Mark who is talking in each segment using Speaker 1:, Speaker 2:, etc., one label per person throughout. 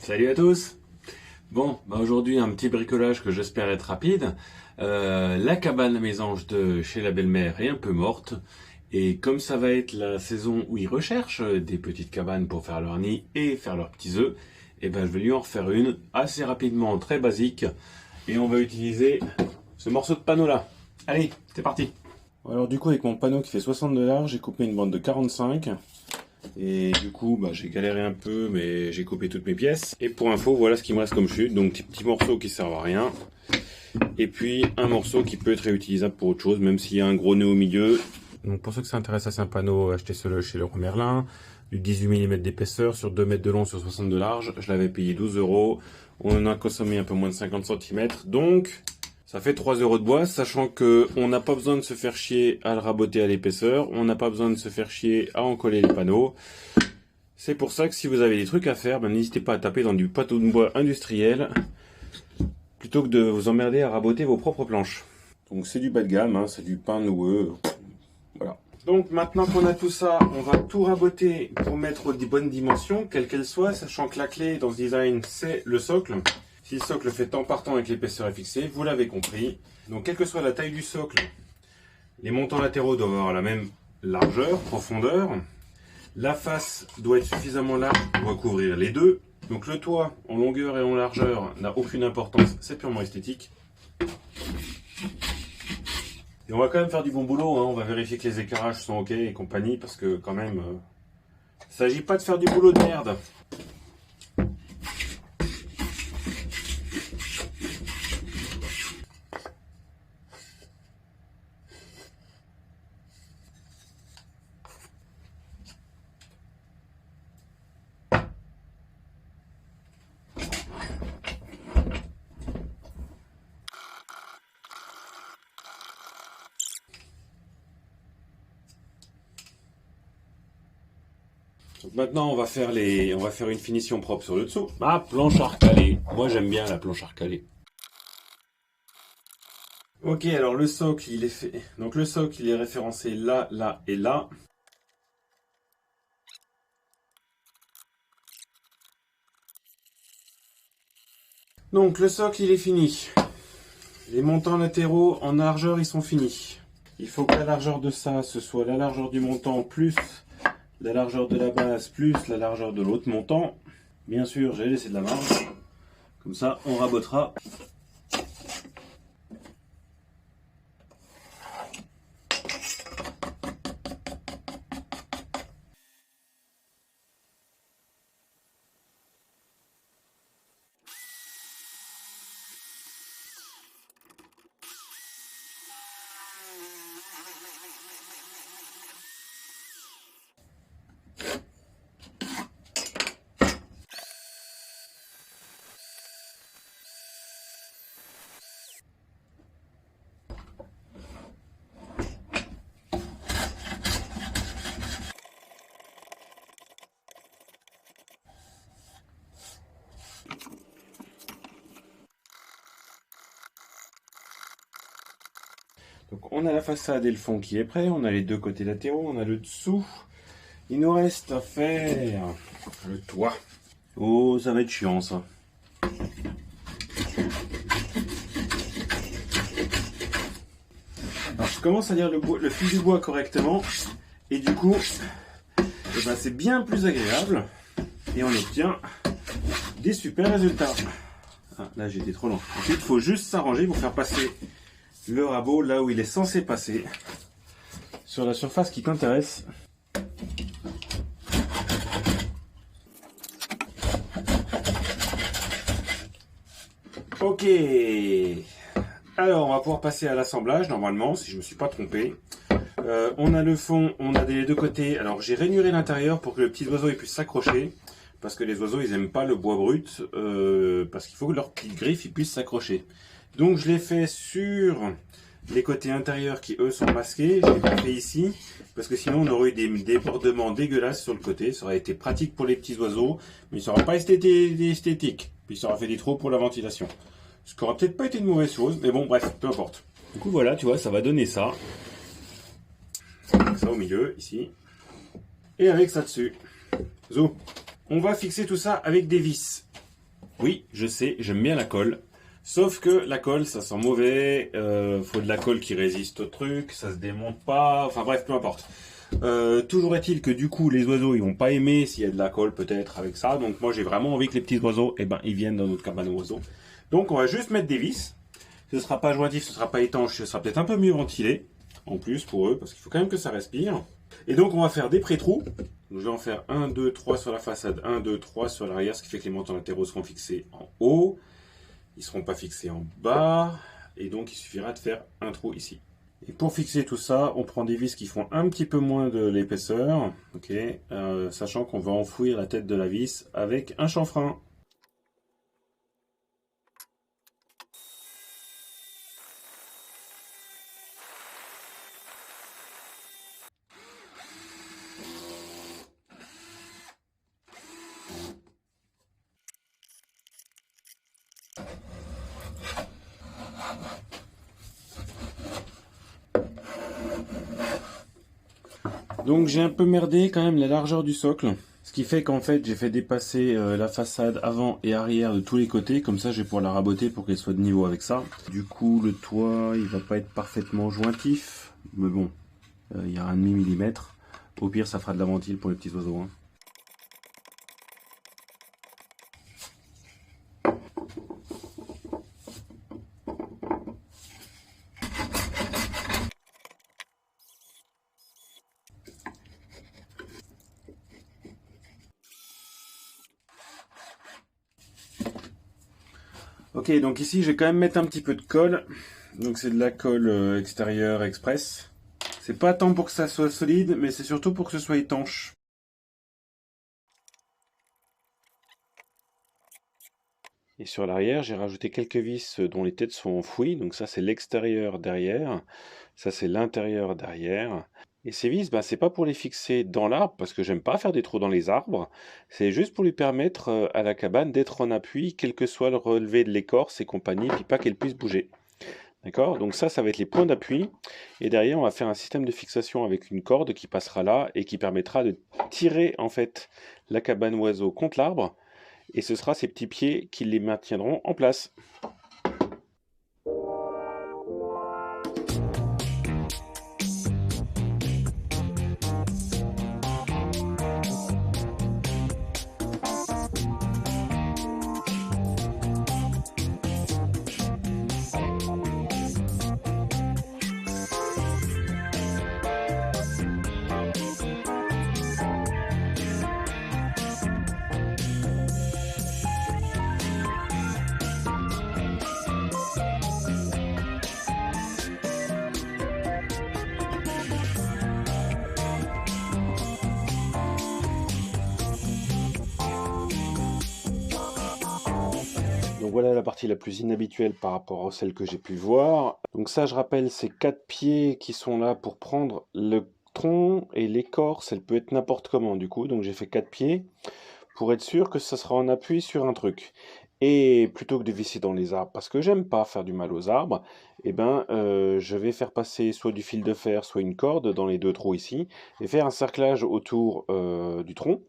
Speaker 1: Salut à tous. Bon, aujourd'hui un petit bricolage que j'espère être rapide. La cabane à mésanges de chez la belle-mère est un peu morte. Et comme ça va être la saison où ils recherchent des petites cabanes pour faire leur nid et faire leurs petits œufs, et ben je vais lui en refaire une assez rapidement, très basique. Et on va utiliser ce morceau de panneau là. Allez, c'est parti. Alors du coup avec mon panneau qui fait 60 de large, j'ai coupé une bande de 45. Et du coup, j'ai galéré un peu, mais j'ai coupé toutes mes pièces. Et pour info, voilà ce qui me reste comme chute. Donc, petits morceaux qui servent à rien. Et puis, un morceau qui peut être réutilisable pour autre chose, même s'il y a un gros nœud au milieu. Donc, pour ceux que ça intéresse, c'est un panneau acheté chez Leroy Merlin. Du 18 mm d'épaisseur sur 2 mètres de long sur 60 de large. Je l'avais payé 12 €. On en a consommé un peu moins de 50 cm. Donc, ça fait 3 € de bois, sachant que on n'a pas besoin de se faire chier à le raboter à l'épaisseur, on n'a pas besoin de se faire chier à en coller les panneaux. C'est pour ça que si vous avez des trucs à faire, n'hésitez pas à taper dans du pâteau de bois industriel, plutôt que de vous emmerder à raboter vos propres planches. Donc c'est du bas de gamme, c'est du pain noueux, voilà. Donc maintenant qu'on a tout ça, on va tout raboter pour mettre des bonnes dimensions, quelles qu'elles soient, sachant que la clé dans ce design, c'est le socle. Si le socle fait temps par temps et que l'épaisseur est fixée, vous l'avez compris. Donc quelle que soit la taille du socle, les montants latéraux doivent avoir la même largeur, profondeur. La face doit être suffisamment large pour recouvrir les deux. Donc le toit en longueur et en largeur n'a aucune importance, c'est purement esthétique. Et on va quand même faire du bon boulot, on va vérifier que les éclairages sont ok et compagnie, parce que quand même, il ne s'agit pas de faire du boulot de merde. Donc maintenant, on va faire une finition propre sur le dessous. Ah, planche à recaler. Moi, j'aime bien la planche à recaler. Ok, alors le socle, il est fait. Donc le socle, il est référencé là, là et là. Donc le socle, il est fini. Les montants latéraux en largeur, ils sont finis. Il faut que la largeur de ça, ce soit la largeur du montant plus la largeur de la base plus la largeur de l'autre montant. Bien sûr, j'ai laissé de la marge. Comme ça, on rabotera. Donc on a la façade et le fond qui est prêt, on a les deux côtés latéraux, on a le dessous. Il nous reste à faire le toit. Oh, ça va être chiant ça. Alors je commence à lire le fil du bois correctement et du coup c'est bien plus agréable et on obtient des super résultats. Ah, là j'ai été trop long. Ensuite il faut juste s'arranger pour faire passer le rabot là où il est censé passer, sur la surface qui t'intéresse. Ok, alors on va pouvoir passer à l'assemblage normalement, si je me suis pas trompé. On a le fond, on a des deux côtés. Alors j'ai rainuré l'intérieur pour que le petit oiseau puisse s'accrocher, parce que les oiseaux ils aiment pas le bois brut, parce qu'il faut que leurs petites griffes ils puissent s'accrocher. Donc je l'ai fait sur les côtés intérieurs qui eux sont masqués. Je l'ai pas fait ici parce que sinon on aurait eu des débordements dégueulasses sur le côté. Ça aurait été pratique pour les petits oiseaux, mais ça n'aurait pas esthétique. Puis ça aurait fait des trous pour la ventilation. Ce qui aurait peut-être pas été une mauvaise chose, mais bon bref, peu importe. Du coup voilà, tu vois, ça va donner ça. Avec ça au milieu, ici. Et avec ça dessus. Zo. On va fixer tout ça avec des vis. Oui, je sais, j'aime bien la colle. Sauf que la colle, ça sent mauvais. Faut de la colle qui résiste au truc, ça se démonte pas. Enfin bref, peu importe. Toujours est-il que du coup, les oiseaux, ils vont pas aimer s'il y a de la colle peut-être avec ça. Donc moi, j'ai vraiment envie que les petits oiseaux, eh ben, ils viennent dans notre cabane aux oiseaux. Donc on va juste mettre des vis. Ce sera pas jointif, ce sera pas étanche, ce sera peut-être un peu mieux ventilé. En plus pour eux, parce qu'il faut quand même que ça respire. Et donc on va faire des pré-trous. Donc, je vais en faire 1, 2, 3 sur la façade, 1, 2, 3 sur l'arrière, ce qui fait que les montants latéraux seront fixés en haut. Ils ne seront pas fixés en bas. Et donc il suffira de faire un trou ici. Et pour fixer tout ça, on prend des vis qui font un petit peu moins de l'épaisseur. Ok, sachant qu'on va enfouir la tête de la vis avec un chanfrein. Donc j'ai un peu merdé quand même la largeur du socle, ce qui fait qu'en fait j'ai fait dépasser la façade avant et arrière de tous les côtés, comme ça je vais pouvoir la raboter pour qu'elle soit de niveau avec ça. Du coup le toit il va pas être parfaitement jointif, mais bon, il y a 1,5 mm, au pire ça fera de la ventile pour les petits oiseaux. Hein. Ok, donc ici je vais quand même mettre un petit peu de colle. Donc c'est de la colle extérieure express. C'est pas tant pour que ça soit solide, mais c'est surtout pour que ce soit étanche. Et sur l'arrière, j'ai rajouté quelques vis dont les têtes sont enfouies. Donc ça c'est l'extérieur derrière, ça c'est l'intérieur derrière. Et ces vis, bah, c'est pas pour les fixer dans l'arbre, parce que j'aime pas faire des trous dans les arbres. C'est juste pour lui permettre à la cabane d'être en appui, quel que soit le relevé de l'écorce et compagnie, puis pas qu'elle puisse bouger. D'accord? Donc ça va être les points d'appui. Et derrière, on va faire un système de fixation avec une corde qui passera là et qui permettra de tirer en fait la cabane oiseau contre l'arbre. Et ce sera ces petits pieds qui les maintiendront en place. Donc voilà la partie la plus inhabituelle par rapport à celle que j'ai pu voir. Donc ça, je rappelle, c'est 4 pieds qui sont là pour prendre le tronc et l'écorce, elle peut être n'importe comment du coup. Donc j'ai fait 4 pieds pour être sûr que ça sera en appui sur un truc. Et plutôt que de visser dans les arbres, parce que j'aime pas faire du mal aux arbres, eh ben, je vais faire passer soit du fil de fer, soit une corde dans les deux trous ici, et faire un cerclage autour du tronc.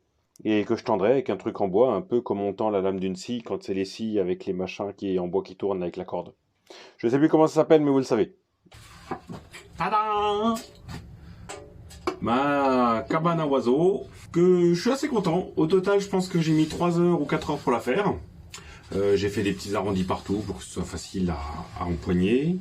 Speaker 1: Et que je tendrai avec un truc en bois, un peu comme on tend la lame d'une scie quand c'est les scies avec les machins qui est en bois qui tournent avec la corde. Je sais plus comment ça s'appelle, mais vous le savez. Tadam! Ma cabane à oiseaux, que je suis assez content. Au total, je pense que j'ai mis 3 heures ou 4 heures pour la faire. J'ai fait des petits arrondis partout pour que ce soit facile à empoigner.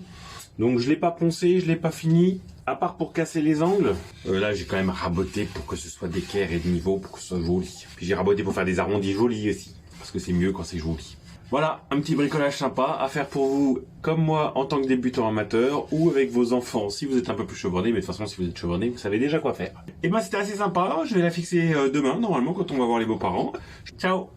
Speaker 1: Donc je l'ai pas poncé, je l'ai pas fini, à part pour casser les angles. Là j'ai quand même raboté pour que ce soit d'équerre et de niveau, pour que ce soit joli. Puis j'ai raboté pour faire des arrondis jolis aussi, parce que c'est mieux quand c'est joli. Voilà, un petit bricolage sympa à faire pour vous, comme moi, en tant que débutant amateur, ou avec vos enfants si vous êtes un peu plus chevronné, mais de toute façon si vous êtes chevronné, vous savez déjà quoi faire. Et ben c'était assez sympa, je vais la fixer demain, normalement, quand on va voir les beaux-parents. Ciao!